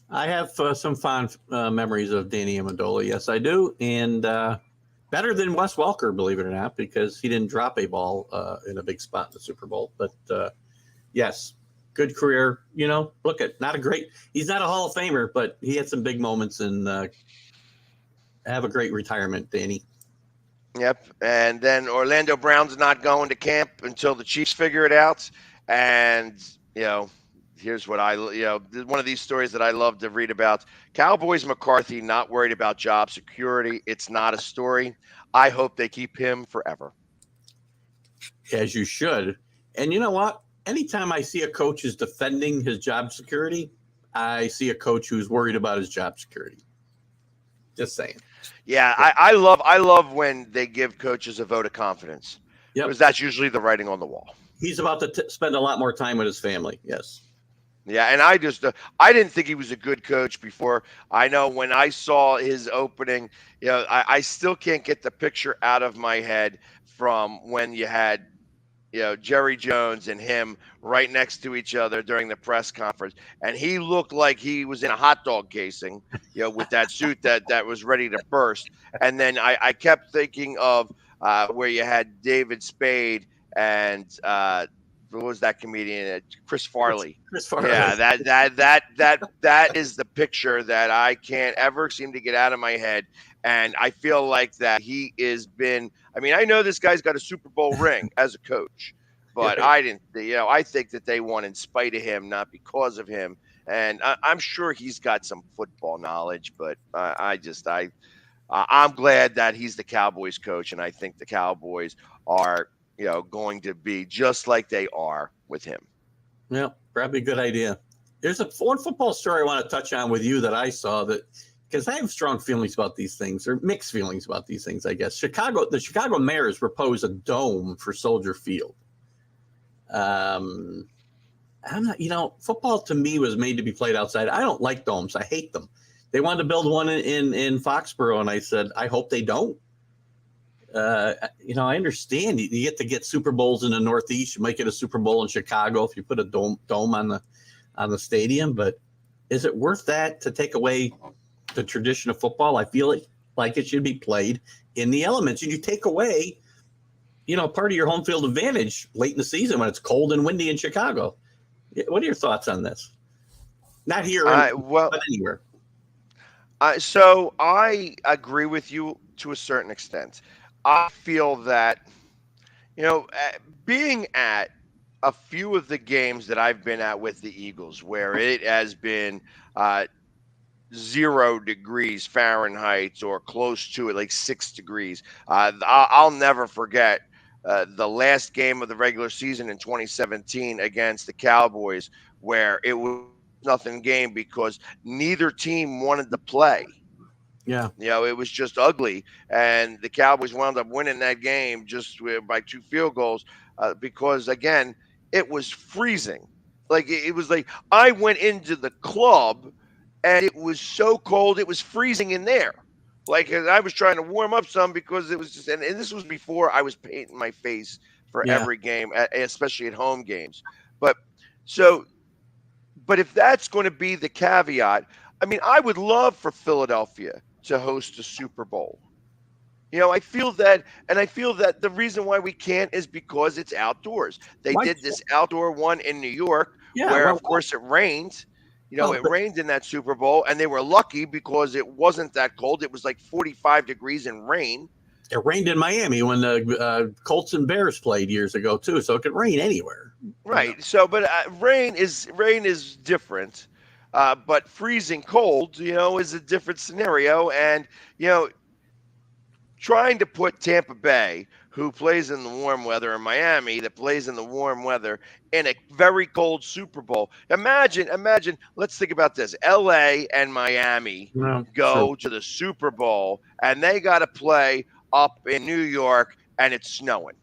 I have some fond memories of Danny Amendola. Yes, I do. And better than Wes Welker, believe it or not, because he didn't drop a ball in a big spot in the Super Bowl. But yes, good career. He's not a Hall of Famer, but he had some big moments and have a great retirement, Danny. Yep. And then Orlando Brown's not going to camp until the Chiefs figure it out. And, here's what one of these stories that I love to read about. Cowboys McCarthy not worried about job security. It's not a story. I hope they keep him forever. As you should. And you know what? Anytime I see a coach is defending his job security, I see a coach who's worried about his job security. Just saying. Yeah, I love when they give coaches a vote of confidence. Yep. Because that's usually the writing on the wall. He's about to spend a lot more time with his family. Yes. Yeah, and I didn't think he was a good coach before. I know when I saw his opening, I still can't get the picture out of my head from when you had, Jerry Jones and him right next to each other during the press conference. And he looked like he was in a hot dog casing, with that suit that was ready to burst. And then I kept thinking of where you had David Spade and what was that comedian? Chris Farley. Chris Farley. Yeah, that is the picture that I can't ever seem to get out of my head. And I feel like that he has been. I mean, I know this guy's got a Super Bowl ring as a coach, but I didn't. I think that they won in spite of him, not because of him. And I'm sure he's got some football knowledge, but I'm glad that he's the Cowboys coach, and I think the Cowboys are, going to be just like they are with him. Yeah, probably a good idea. There's one football story I want to touch on with you that I saw because I have strong feelings about these things, or mixed feelings about these things, I guess. The Chicago Mayor's proposed a dome for Soldier Field. I'm not, football to me was made to be played outside. I don't like domes. I hate them. They wanted to build one in Foxborough, and I said, I hope they don't. I understand you get Super Bowls in the Northeast. You might get a Super Bowl in Chicago if you put a dome on the stadium, but is it worth that to take away the tradition of football? I feel like it should be played in the elements, and you take away, part of your home field advantage late in the season when it's cold and windy in Chicago. What are your thoughts on this? Not here, but anywhere. So I agree with you to a certain extent. I feel that, being at a few of the games that I've been at with the Eagles where it has been 0 degrees Fahrenheit or close to it, like 6 degrees. I'll never forget the last game of the regular season in 2017 against the Cowboys, where it was nothing game because neither team wanted to play. Yeah. It was just ugly, and the Cowboys wound up winning that game just by 2 field goals because, again, it was freezing. Like it was like I went into the club, and it was so cold, it was freezing in there. Like, and I was trying to warm up some because it was just, and this was before I was painting my face for Yeah. every game, especially at home games. But so, but if that's going to be the caveat, I mean, I would love for Philadelphia to host a Super Bowl. I feel that, and I feel that the reason why we can't is because it's outdoors. They Why did this outdoor one in New York, Yeah, where, well, of course, it rained. Well, It but- rained in that Super Bowl, and they were lucky because it wasn't that cold. It was like 45 degrees and rain. It rained in Miami when the Colts and Bears played years ago too, so it could rain anywhere. Right. So, but rain is different. But freezing cold, is a different scenario. And, trying to put Tampa Bay, who plays in the warm weather, and Miami, that plays in the warm weather, in a very cold Super Bowl. Imagine, let's think about this. LA and Miami go to the Super Bowl, and they got to play up in New York, and it's snowing.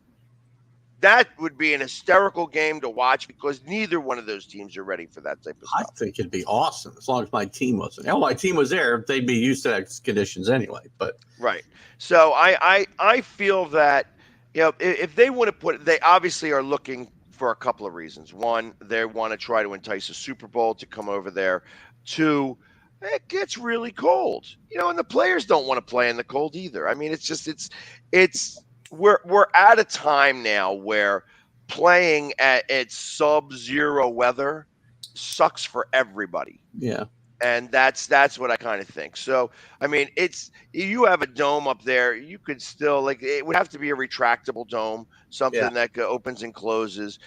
That would be an hysterical game to watch because neither one of those teams are ready for that type of I stuff. think it'd be awesome as long as my team wasn't. My team was there; they'd be used to those conditions anyway. But right. So I feel that if they want to put, they obviously are looking for a couple of reasons. One, they want to try to entice a Super Bowl to come over there. Two, it gets really cold, and the players don't want to play in the cold either. I mean, we're at a time now where playing at sub-zero weather sucks for everybody. yeah, And that's what I kind of think. So, I mean, you have a dome up there. You could still, like, it would have to be a retractable dome, something that opens and closes.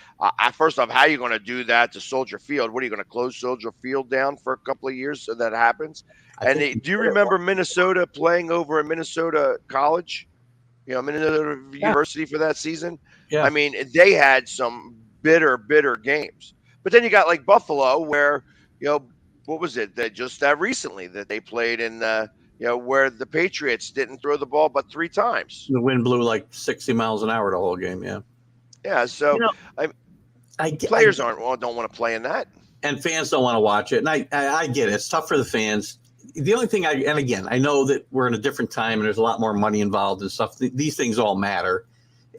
First off, how are you going to do that to Soldier Field? What are you going to close Soldier Field down for a couple of years so that happens? Do you remember Minnesota playing over at Minnesota College? Minnesota University for that season? Yeah. I mean, they had some bitter games. But then you got like Buffalo where, what was it that just recently that they played in where the Patriots didn't throw the ball but 3 times. the wind blew like 60 miles an hour the whole game. Yeah. So players don't want to play in that, and fans don't want to watch it. And I get it; it's tough for the fans. The only thing and again, I know that we're in a different time and there's a lot more money involved and stuff. These things all matter.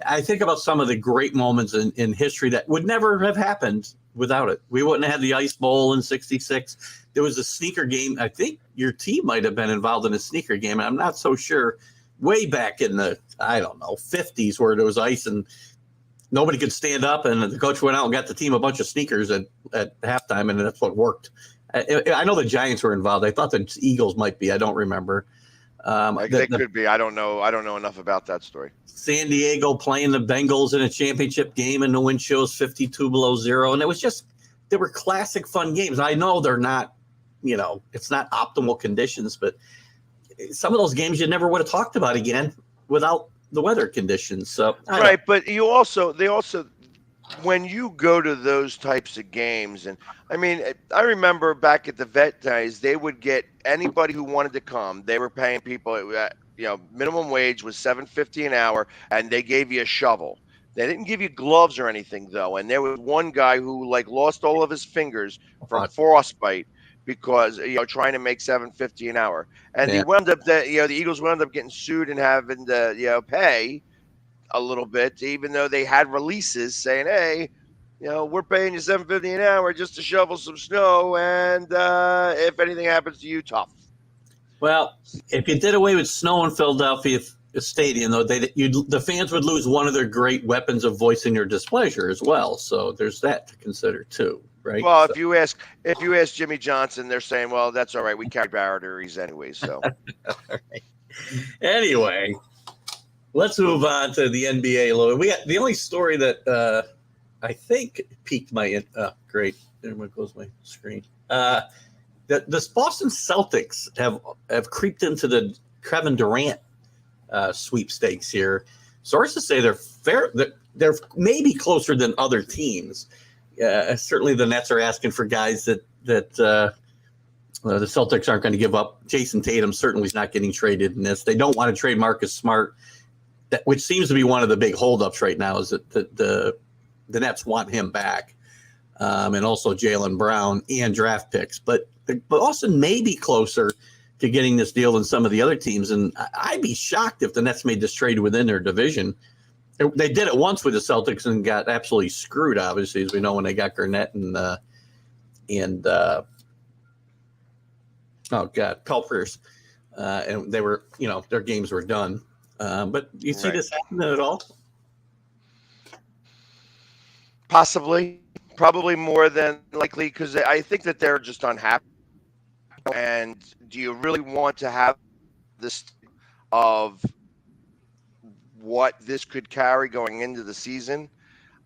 I think about some of the great moments in history that would never have happened without it. We wouldn't have had the Ice Bowl in '66. There was a sneaker game. I think your team might have been involved in a sneaker game. I'm not so sure. Way back in the, 50s where there was ice and nobody could stand up and the coach went out and got the team a bunch of sneakers at halftime, and that's what worked. I know the Giants were involved. I thought the Eagles might be. I don't remember. They could be. I don't know enough about that story. San Diego playing the Bengals in a championship game, and the wind chill's 52 below zero. And it was just, they were classic fun games. I know they're not, it's not optimal conditions, but some of those games you never would have talked about again without the weather conditions. So right, but they also when you go to those types of games, and I mean, I remember back at the vet days, they would get anybody who wanted to come. They were paying people, minimum wage was $7.50 an hour, and they gave you a shovel. They didn't give you gloves or anything though. And there was one guy who lost all of his fingers from frostbite because trying to make $7.50 an hour, and he wound up the Eagles wound up getting sued and having to pay a little bit, even though they had releases saying, hey, we're paying you $7.50 an hour just to shovel some snow, and if anything happens to you, tough. Well, if you did away with snow in Philadelphia Stadium, though, the fans would lose one of their great weapons of voicing their displeasure as well. So there's that to consider too, right? Well, so. if you ask Jimmy Johnson, they're saying, well, that's all right. We carry batteries anyway. So right. Anyway. Let's move on to the NBA a little bit. The only story that I think piqued my great. There goes my screen. The Boston Celtics have creeped into the Kevin Durant sweepstakes here. Sources say they're fair. They're maybe closer than other teams. Certainly, the Nets are asking for guys that the Celtics aren't going to give up. Jason Tatum certainly is not getting traded in this. They don't want to trade Marcus Smart, which seems to be one of the big holdups right now. Is that the Nets want him back, and also Jaylen Brown and draft picks. But Boston may be closer to getting this deal than some of the other teams, and I'd be shocked if the Nets made this trade within their division. They did it once with the Celtics and got absolutely screwed, obviously, as we know, when they got Garnett and Paul Pierce, and they were, their games were done. But you see this happening at all? Possibly, probably more than likely, because I think that they're just unhappy. And do you really want to have this of what this could carry going into the season?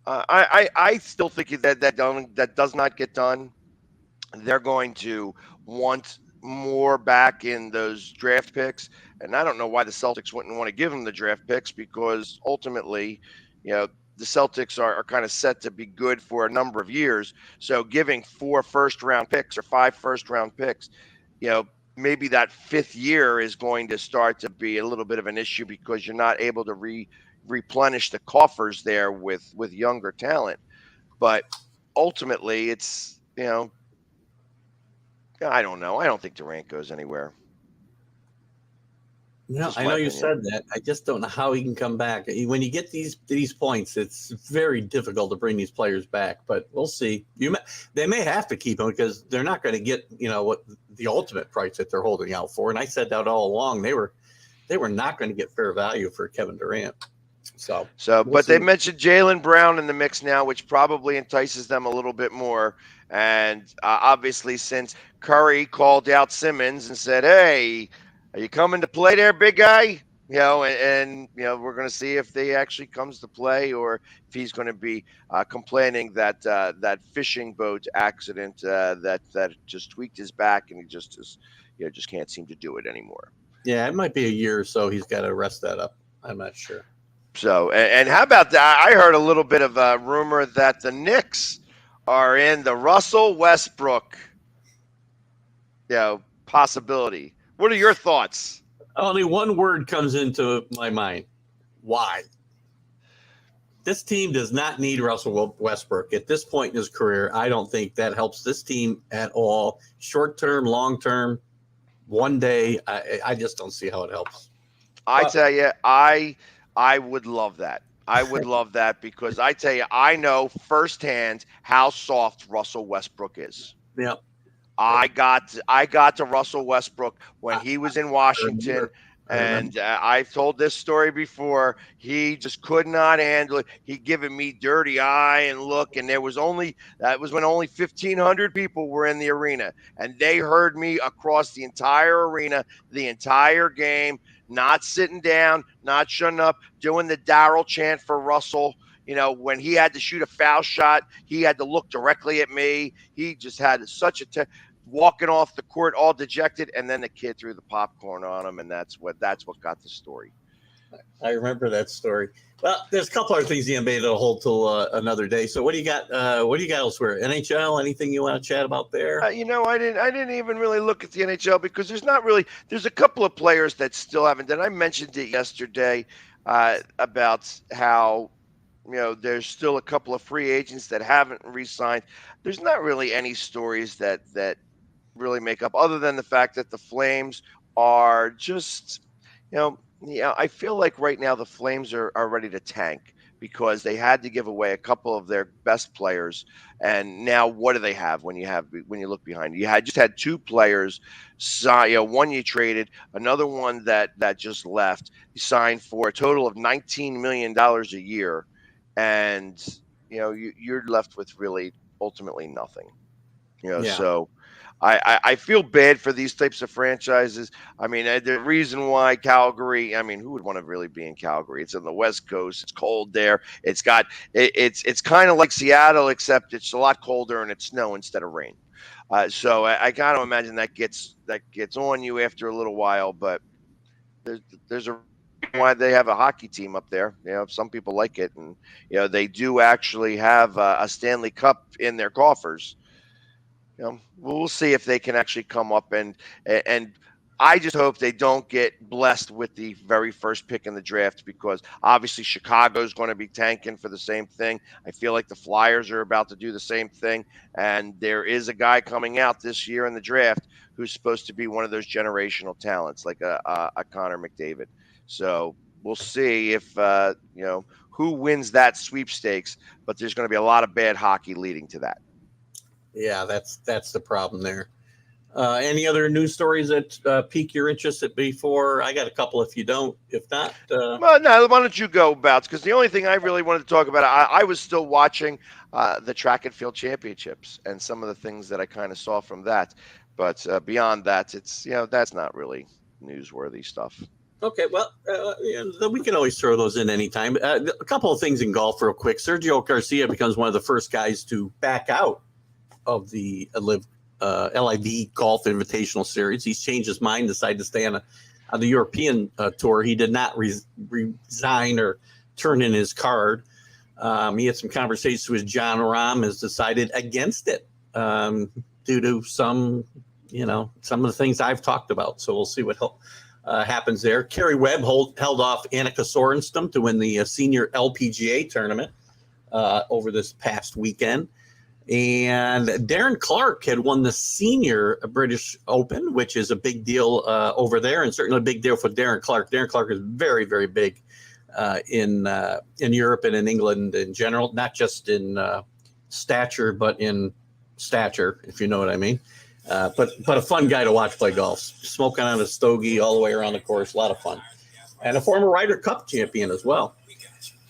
I still think that does not get done. They're going to want more back in those draft picks, and I don't know why the Celtics wouldn't want to give them the draft picks, because ultimately, the Celtics are kind of set to be good for a number of years. So giving 4 first-round picks or 5 first-round picks, maybe that 5th year is going to start to be a little bit of an issue, because you're not able to replenish the coffers there with younger talent. But ultimately, it's, I don't know. I don't think Durant goes anywhere. No, I know you said that. I just don't know how he can come back. When you get these points, it's very difficult to bring these players back. But we'll see. They may have to keep him, because they're not going to get what the ultimate price that they're holding out for. And I said that all along. They were not going to get fair value for Kevin Durant. So we'll see. They mentioned Jaylen Brown in the mix now, which probably entices them a little bit more. And obviously, since Curry called out Simmons and said, "Hey, are you coming to play there, big guy?" And we're going to see if he actually comes to play, or if he's going to be complaining that that fishing boat accident that just tweaked his back, and he just can't seem to do it anymore. Yeah, it might be a year or so. He's got to rest that up. I'm not sure. So, and how about that? I heard a little bit of a rumor that the Knicks are in the Russell Westbrook, possibility. What are your thoughts? Only one word comes into my mind. Why? This team does not need Russell Westbrook. At this point in his career, I don't think that helps this team at all. Short term, long term, one day, I just don't see how it helps. I tell you, I would love that. I would love that, because I tell you, I know firsthand how soft Russell Westbrook is. Yeah. I got to Russell Westbrook when he was in Washington, and I've told this story before. He just could not handle it. He given me dirty eye and look, and that was when only 1,500 people were in the arena, and they heard me across the entire arena, the entire game, not sitting down, not shutting up, doing the Darryl chant for Russell. When he had to shoot a foul shot, he had to look directly at me. He just had such a walking off the court all dejected, and then the kid threw the popcorn on him, and that's what got the story. I remember that story. Well, there's a couple other things the NBA that'll hold till another day. So what do you got? What do you got elsewhere? NHL? Anything you want to chat about there? I didn't even really look at the NHL, because there's a couple of players that still haven't done. I mentioned it yesterday about how there's still a couple of free agents that haven't re-signed. There's not really any stories that really make up, other than the fact that the Flames are just, I feel like right now the Flames are ready to tank, because they had to give away a couple of their best players, and now what do they have when you look behind you? You just had 2 players sign, one you traded, another one that just left. You signed for a total of $19 million a year, and you're left with really ultimately nothing. Yeah. So I feel bad for these types of franchises. I mean, the reason why Calgary, I mean, who would want to really be in Calgary? It's on the West Coast. It's cold there. It's kind of like Seattle, except it's a lot colder and it's snow instead of rain. So I gotta imagine that gets on you after a little while. But there's a reason why they have a hockey team up there. Some people like it, and they do actually have a Stanley Cup in their coffers. We'll see if they can actually come up, and I just hope they don't get blessed with the very first pick in the draft, because obviously Chicago's going to be tanking for the same thing. I feel like the Flyers are about to do the same thing, and there is a guy coming out this year in the draft who's supposed to be one of those generational talents, like a Connor McDavid. So we'll see if who wins that sweepstakes, but there's going to be a lot of bad hockey leading to that. Yeah, that's the problem there. Any other news stories that pique your interest before? I got a couple if you don't. If not. Well, no, why don't you go, Bouts? Because the only thing I really wanted to talk about, I was still watching the track and field championships and some of the things that I kind of saw from that. But beyond that, it's, that's not really newsworthy stuff. Okay, well, we can always throw those in anytime. A couple of things in golf real quick. Sergio Garcia becomes one of the first guys to back out of the LIV Golf Invitational Series. He's changed his mind, decided to stay on the European tour. He did not resign or turn in his card. He had some conversations with John Rahm, has decided against it due to some of the things I've talked about. So we'll see what happens there. Kerry Webb held off Annika Sorenstam to win the senior LPGA tournament over this past weekend. And Darren Clark had won the senior British Open, which is a big deal over there, and certainly a big deal for Darren Clark. Darren Clark is very, very big in Europe and in England in general, not just in stature, but in stature, if you know what I mean. But a fun guy to watch play golf, smoking on a stogie all the way around the course, a lot of fun. And a former Ryder Cup champion as well.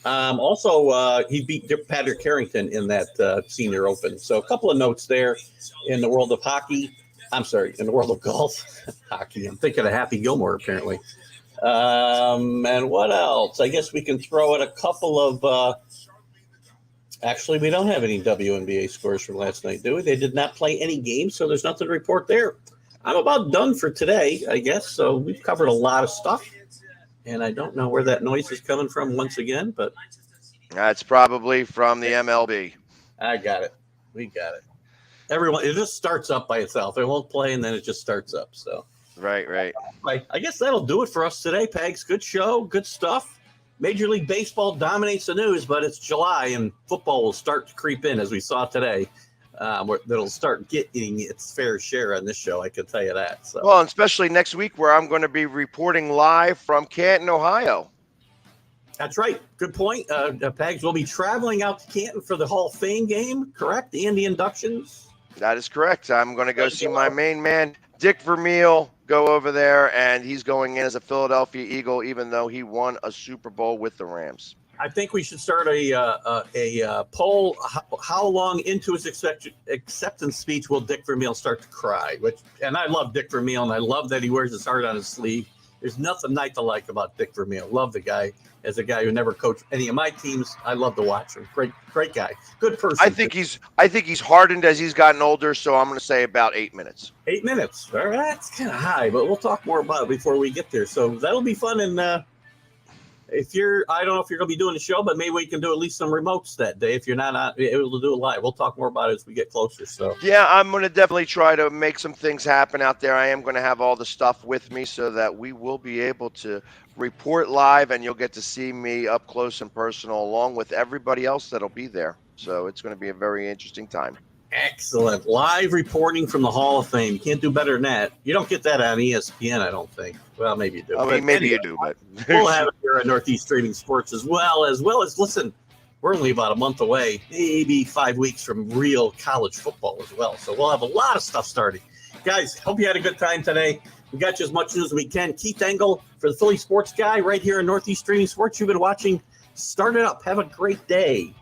Also, he beat Patrick Carrington in that senior open. So a couple of notes there in the world of hockey. I'm sorry, in the world of golf. Hockey. I'm thinking of Happy Gilmore, apparently. And what else? I guess we can throw in a couple of actually, we don't have any WNBA scores from last night, do we? They did not play any games, so there's nothing to report there. I'm about done for today, I guess. So we've covered a lot of stuff. And I don't know where that noise is coming from once again, but that's probably from the MLB. I got it. We got it. It just starts up by itself. It won't play, and then it just starts up. So right. I guess that'll do it for us today, Pegs. Good show, good stuff. Major League Baseball dominates the news, but it's July, and football will start to creep in, as we saw today. That'll start getting its fair share on this show, I can tell you that. So. Well, especially next week, where I'm going to be reporting live from Canton, Ohio. That's right. Good point. Pags will be traveling out to Canton for the Hall of Fame game, correct? And the inductions? That is correct. I'm going to go see my main man, Dick Vermeil, go over there, and he's going in as a Philadelphia Eagle, even though he won a Super Bowl with the Rams. I think we should start a poll. How long into his acceptance speech will Dick Vermeil start to cry? And I love Dick Vermeil, and I love that he wears his heart on his sleeve. There's nothing not to like about Dick Vermeil. Love the guy. As a guy who never coached any of my teams, I love to watch him. Great guy. Good person. I think he's hardened as he's gotten older, so I'm going to say about 8 minutes. 8 minutes. All right, that's kind of high, but we'll talk more about it before we get there. So that'll be fun. And I don't know if you're going to be doing the show, but maybe we can do at least some remotes that day if you're not able to do it live. We'll talk more about it as we get closer. So yeah, I'm going to definitely try to make some things happen out there. I am going to have all the stuff with me so that we will be able to report live, and you'll get to see me up close and personal along with everybody else that'll be there. So it's going to be a very interesting time. Excellent. Live reporting from the Hall of Fame. Can't do better than that. You don't get that on ESPN, I don't think. Well, maybe you do. I mean, maybe you do, but we'll have it here at Northeast Streaming Sports as well as listen, we're only about a month away, maybe 5 weeks from real college football as well. So we'll have a lot of stuff starting. Guys, hope you had a good time today. We got you as much news as we can. Keith Engel for the Philly Sports Guy right here in Northeast Streaming Sports. You've been watching Start It Up. Have a great day.